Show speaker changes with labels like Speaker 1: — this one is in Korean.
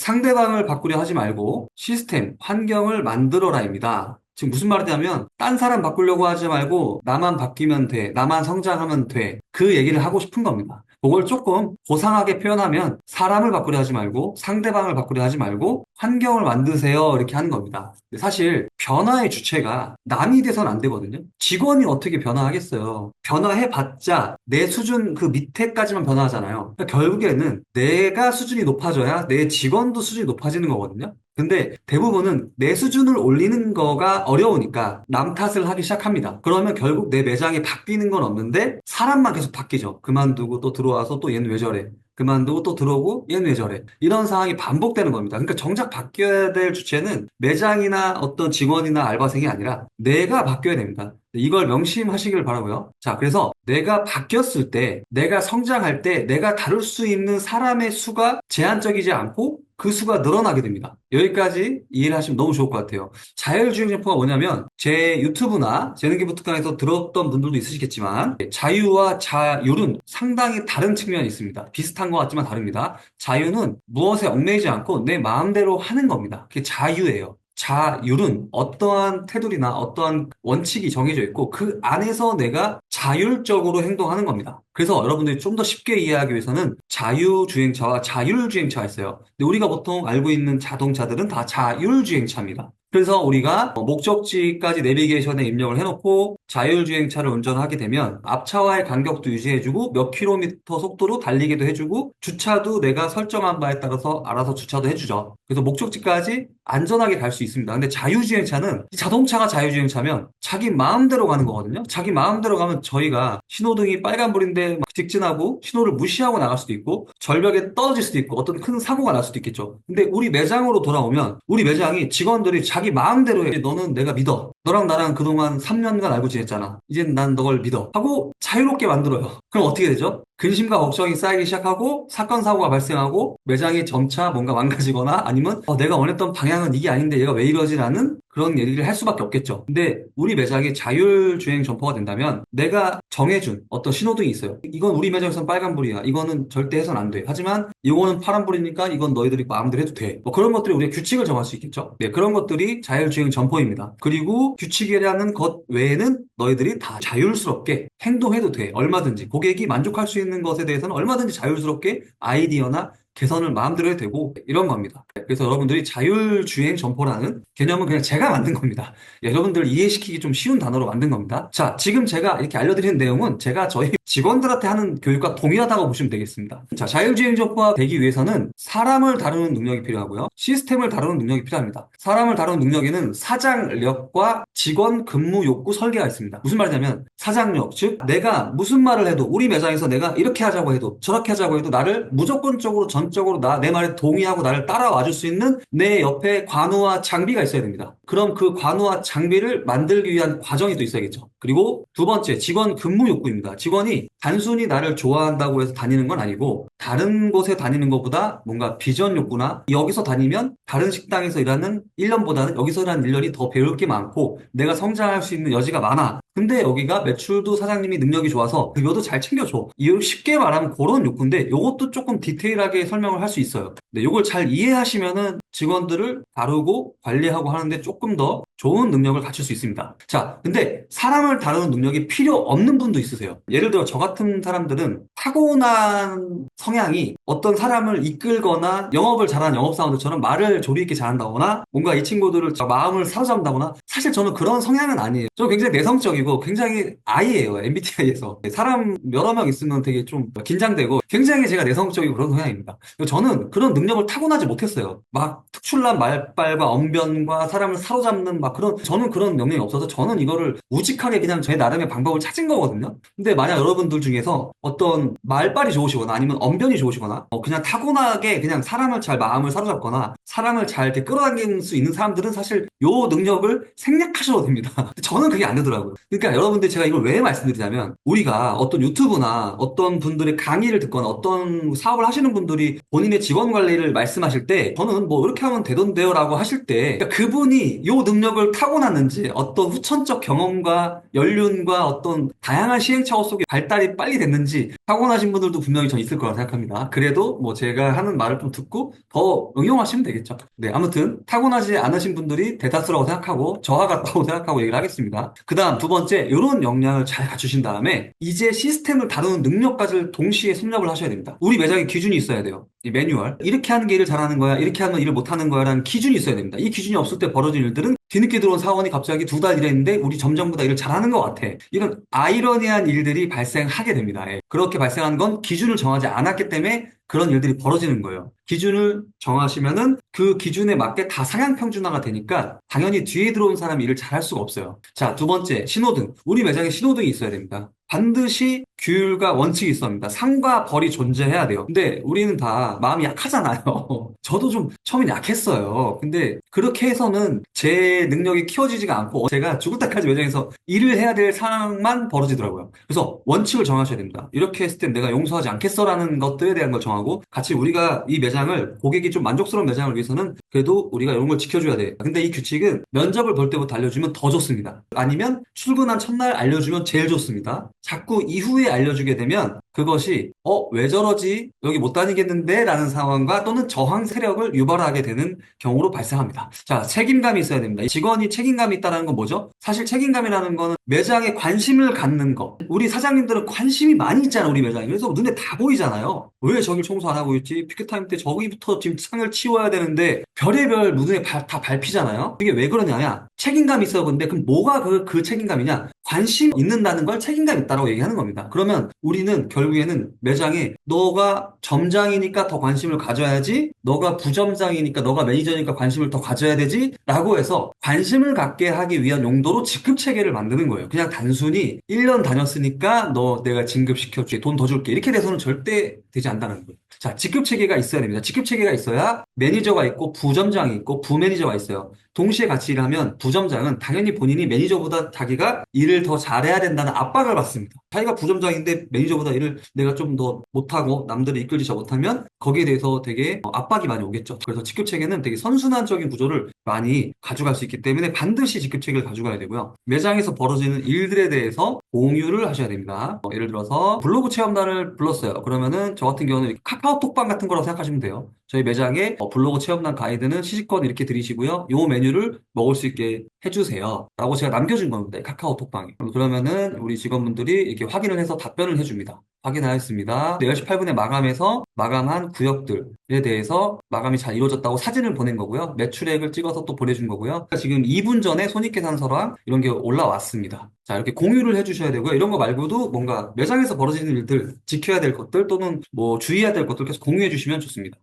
Speaker 1: 상대방을 바꾸려 하지 말고 시스템, 환경을 만들어라입니다. 지금 무슨 말이냐면 딴 사람 바꾸려고 하지 말고 나만 바뀌면 돼. 나만 성장하면 돼. 그 얘기를 하고 싶은 겁니다. 그걸 조금 고상하게 표현하면 사람을 바꾸려 하지 말고 상대방을 바꾸려 하지 말고 환경을 만드세요. 이렇게 하는 겁니다. 근데 사실 변화의 주체가 남이 돼서는 안 되거든요. 직원이 어떻게 변화하겠어요? 변화해봤자 내 수준 그 밑에까지만 변화하잖아요. 그러니까 결국에는 내가 수준이 높아져야 내 직원도 수준이 높아지는 거거든요. 근데 대부분은 내 수준을 올리는 거가 어려우니까 남 탓을 하기 시작합니다. 그러면 결국 내 매장이 바뀌는 건 없는데 사람만 계속 바뀌죠. 그만두고 또 들어와서 또 얘는 왜 저래? 그만두고 또 들어오고 얘는 왜 저래? 이런 상황이 반복되는 겁니다. 그러니까 정작 바뀌어야 될 주체는 매장이나 어떤 직원이나 알바생이 아니라 내가 바뀌어야 됩니다. 이걸 명심하시길 바라고요. 자, 그래서 내가 바뀌었을 때, 내가 성장할 때, 내가 다룰 수 있는 사람의 수가 제한적이지 않고 그 수가 늘어나게 됩니다. 여기까지 이해를 하시면 너무 좋을 것 같아요. 자율주행 점포가 뭐냐면 제 유튜브나 재능기부 특강에서 들었던 분들도 있으시겠지만 자유와 자율은 상당히 다른 측면이 있습니다. 비슷한 것 같지만 다릅니다. 자유는 무엇에 얽매이지 않고 내 마음대로 하는 겁니다. 그게 자유예요. 자율은 어떠한 테두리나 어떠한 원칙이 정해져 있고 그 안에서 내가 자율적으로 행동하는 겁니다. 그래서 여러분들이 좀 더 쉽게 이해하기 위해서는 자유주행차와 자율주행차가 있어요. 근데 우리가 보통 알고 있는 자동차들은 다 자율주행차입니다. 그래서 우리가 목적지까지 내비게이션에 입력을 해놓고 자율주행차를 운전하게 되면 앞차와의 간격도 유지해주고 몇 킬로미터 속도로 달리기도 해주고 주차도 내가 설정한 바에 따라서 알아서 주차도 해주죠. 그래서 목적지까지 안전하게 갈 수 있습니다. 근데 자율주행차는 자동차가 자율주행차면 자기 마음대로 가는 거거든요. 자기 마음대로 가면 저희가 신호등이 빨간불인데 막 직진하고 신호를 무시하고 나갈 수도 있고 절벽에 떨어질 수도 있고 어떤 큰 사고가 날 수도 있겠죠. 근데 우리 매장으로 돌아오면 우리 매장이 직원들이 자기 마음대로 해. 너는 내가 믿어. 너랑 나랑 그동안 3년간 알고 지냈잖아. 이젠 난 너걸 믿어. 하고 자유롭게 만들어요. 그럼 어떻게 되죠? 근심과 걱정이 쌓이기 시작하고 사건 사고가 발생하고 매장이 점차 뭔가 망가지거나 아니면 내가 원했던 방향은 이게 아닌데 얘가 왜 이러지라는 그런 얘기를 할 수밖에 없겠죠. 근데 우리 매장이 자율주행 점퍼가 된다면 내가 정해준 어떤 신호등이 있어요. 이건 우리 매장에서는 빨간불이야. 이거는 절대 해선 안 돼. 하지만 이거는 파란불이니까 이건 너희들이 마음대로 해도 돼. 뭐 그런 것들이 우리가 규칙을 정할 수 있겠죠. 네, 그런 것들이 자율주행 점퍼입니다. 그리고 규칙이라는 것 외에는 너희들이 다 자율스럽게 행동해도 돼. 얼마든지. 고객이 만족할 수 있는 것에 대해서는 얼마든지 자율스럽게 아이디어나 개선을 마음대로 해도 되고 이런 겁니다. 그래서 여러분들이 자율주행 점포라는 개념은 그냥 제가 만든 겁니다. 여러분들 이해시키기 좀 쉬운 단어로 만든 겁니다. 자, 지금 제가 이렇게 알려드리는 내용은 제가 저희 직원들한테 하는 교육과 동일하다고 보시면 되겠습니다. 자, 자율주행 점포가 되기 위해서는 사람을 다루는 능력이 필요하고요. 시스템을 다루는 능력이 필요합니다. 사람을 다루는 능력에는 사장력과 직원 근무 욕구 설계가 있습니다. 무슨 말이냐면 사장력, 즉 내가 무슨 말을 해도 우리 매장에서 내가 이렇게 하자고 해도 저렇게 하자고 해도 나를 무조건적으로 전적으로 내 말에 동의하고 나를 따라와 줄 수 있는 내 옆에 관우와 장비가 있어야 됩니다. 그럼 그 관우와 장비를 만들기 위한 과정이 또 있어야겠죠. 그리고 두 번째, 직원 근무 욕구입니다. 직원이 단순히 나를 좋아한다고 해서 다니는 건 아니고 다른 곳에 다니는 것보다 뭔가 비전 욕구나 여기서 다니면 다른 식당에서 일하는 1년보다는 여기서 일하는 1년이 더 배울 게 많고 내가 성장할 수 있는 여지가 많아. 근데 여기가 매출도 사장님이 능력이 좋아서 급여도 잘 챙겨줘. 이걸 쉽게 말하면 그런 욕구인데 이것도 조금 디테일하게 설명을 할 수 있어요. 네, 이걸 잘 이해하시면은 직원들을 다루고 관리하고 하는데 조금 더 좋은 능력을 갖출 수 있습니다. 자, 근데 사람을 다루는 능력이 필요 없는 분도 있으세요. 예를 들어 저 같은 사람들은 타고난 성향이 어떤 사람을 이끌거나 영업을 잘하는 영업사원들처럼 말을 조리 있게 잘한다거나 뭔가 이 친구들을 마음을 사로잡는다거나 사실 저는 그런 성향은 아니에요. 저는 굉장히 내성적이고 굉장히 I예요. MBTI에서. 사람 여러 명 있으면 되게 좀 긴장되고 굉장히 제가 내성적이고 그런 성향입니다. 저는 그런 능력을 타고나지 못했어요. 막 특출난 말빨과 언변과 사람을 사로잡는 막 그런 저는 그런 역량이 없어서 저는 이거를 우직하게 그냥 제 나름의 방법을 찾은 거거든요. 근데 만약 여러분들 중에서 어떤 말빨이 좋으시거나 아니면 언변이 좋으시거나 그냥 타고나게 그냥 사람을 잘 마음을 사로잡거나 사람을 잘 이렇게 끌어당길 수 있는 사람들은 사실 요 능력을 생략하셔도 됩니다. 근데 저는 그게 안 되더라고요. 그러니까 여러분들 제가 이걸 왜 말씀드리냐면 우리가 어떤 유튜브나 어떤 분들의 강의를 듣거나 어떤 사업을 하시는 분들이 본인의 직원 관리를 말씀하실 때 저는 뭐 이렇게 이렇게 하면 되던데요 라고 하실 때 그러니까 그분이 요 능력을 타고났는지 어떤 후천적 경험과 연륜과 어떤 다양한 시행착오 속에 발달이 빨리 됐는지 타고나신 분들도 분명히 전 있을 거라 생각합니다. 그래도 뭐 제가 하는 말을 좀 듣고 더 응용하시면 되겠죠. 네, 아무튼 타고나지 않으신 분들이 대다수라고 생각하고 저와 같다고 생각하고 얘기를 하겠습니다. 그 다음 두 번째, 이런 역량을 잘 갖추신 다음에 이제 시스템을 다루는 능력까지 동시에 섭렵을 하셔야 됩니다. 우리 매장에 기준이 있어야 돼요. 이 매뉴얼. 이렇게 하는 게 일을 잘하는 거야. 이렇게 하면 일을 못하는 거야. 라는 기준이 있어야 됩니다. 이 기준이 없을 때 벌어진 일들은 뒤늦게 들어온 사원이 갑자기 두 달 일했는데 우리 점점보다 일을 잘하는 것 같아. 이런 아이러니한 일들이 발생하게 됩니다. 예. 그렇게 발생하는 건 기준을 정하지 않았기 때문에 그런 일들이 벌어지는 거예요. 기준을 정하시면은 그 기준에 맞게 다 상향 평준화가 되니까 당연히 뒤에 들어온 사람이 일을 잘할 수가 없어요. 자, 두 번째, 신호등. 우리 매장에 신호등이 있어야 됩니다. 반드시 규율과 원칙이 있어야 합니다. 상과 벌이 존재해야 돼요. 근데 우리는 다 마음이 약하잖아요. 저도 좀 처음엔 약했어요. 근데 그렇게 해서는 제 능력이 키워지지가 않고 제가 죽을 때까지 매장에서 일을 해야 될 상황만 벌어지더라고요. 그래서 원칙을 정하셔야 됩니다. 이렇게 했을 땐 내가 용서하지 않겠어라는 것들에 대한 걸 정하고 같이 우리가 이 매장을 고객이 좀 만족스러운 매장을 위해서는 그래도 우리가 이런 걸 지켜줘야 돼. 근데 이 규칙은 면접을 볼 때부터 알려주면 더 좋습니다. 아니면 출근한 첫날 알려주면 제일 좋습니다. 자꾸 이후에 알려주게 되면 그것이 왜 저러지? 여기 못 다니겠는데? 라는 상황과 또는 저항 세력을 유발하게 되는 경우로 발생합니다. 자, 책임감이 있어야 됩니다. 직원이 책임감이 있다는 건 뭐죠? 사실 책임감이라는 거는 매장에 관심을 갖는 거. 우리 사장님들은 관심이 많이 있잖아, 우리 매장에. 그래서 눈에 다 보이잖아요. 왜 저길 청소 안 하고 있지? 피크타임 때 저기부터 지금 창을 치워야 되는데 별의별 눈에 다 밟히잖아요. 이게 왜 그러냐냐? 책임감이 있어요. 근데 그럼 뭐가 그 책임감이냐? 관심 있는다는 걸 책임감 있다라고 얘기하는 겁니다. 그러면 우리는 결국에는 매장에 너가 점장이니까 더 관심을 가져야지, 너가 부점장이니까 너가 매니저니까 관심을 더 가져야 되지 라고 해서 관심을 갖게 하기 위한 용도로 직급 체계를 만드는 거예요. 그냥 단순히 1년 다녔으니까 너 내가 진급시켜줄게, 돈 더 줄게 이렇게 돼서는 절대 되지 않는다는 거예요. 자, 직급 체계가 있어야 됩니다. 직급 체계가 있어야 매니저가 있고 부점장이 있고 부매니저가 있어요. 동시에 같이 일하면 부점장은 당연히 본인이 매니저보다 자기가 일을 더 잘해야 된다는 압박을 받습니다. 자기가 부점장인데 매니저보다 일을 내가 좀 더 못하고 남들을 이끌지 못하면 거기에 대해서 되게 압박이 많이 오겠죠. 그래서 직급 체계는 되게 선순환적인 구조를 많이 가져갈 수 있기 때문에 반드시 직급 체계를 가져가야 되고요. 매장에서 벌어지는 일들에 대해서 공유를 하셔야 됩니다. 예를 들어서 블로그 체험단을 불렀어요. 그러면은 저 같은 경우는 카카오톡방 같은 거라고 생각하시면 돼요. 저희 매장에 블로그 체험단 가이드는 시식권 이렇게 드리시고요. 요 메뉴를 먹을 수 있게 해주세요. 라고 제가 남겨준 겁니다. 카카오톡방에. 그러면은 우리 직원분들이 이렇게 확인을 해서 답변을 해줍니다. 확인하였습니다. 4시 8분에 마감해서 마감한 구역들에 대해서 마감이 잘 이루어졌다고 사진을 보낸 거고요. 매출액을 찍어서 또 보내준 거고요. 그러니까 지금 2분 전에 손익계산서랑 이런 게 올라왔습니다. 자, 이렇게 공유를 해주셔야 되고요. 이런 거 말고도 뭔가 매장에서 벌어지는 일들, 지켜야 될 것들 또는 뭐 주의해야 될 것들 계속 공유해 주시면 좋습니다.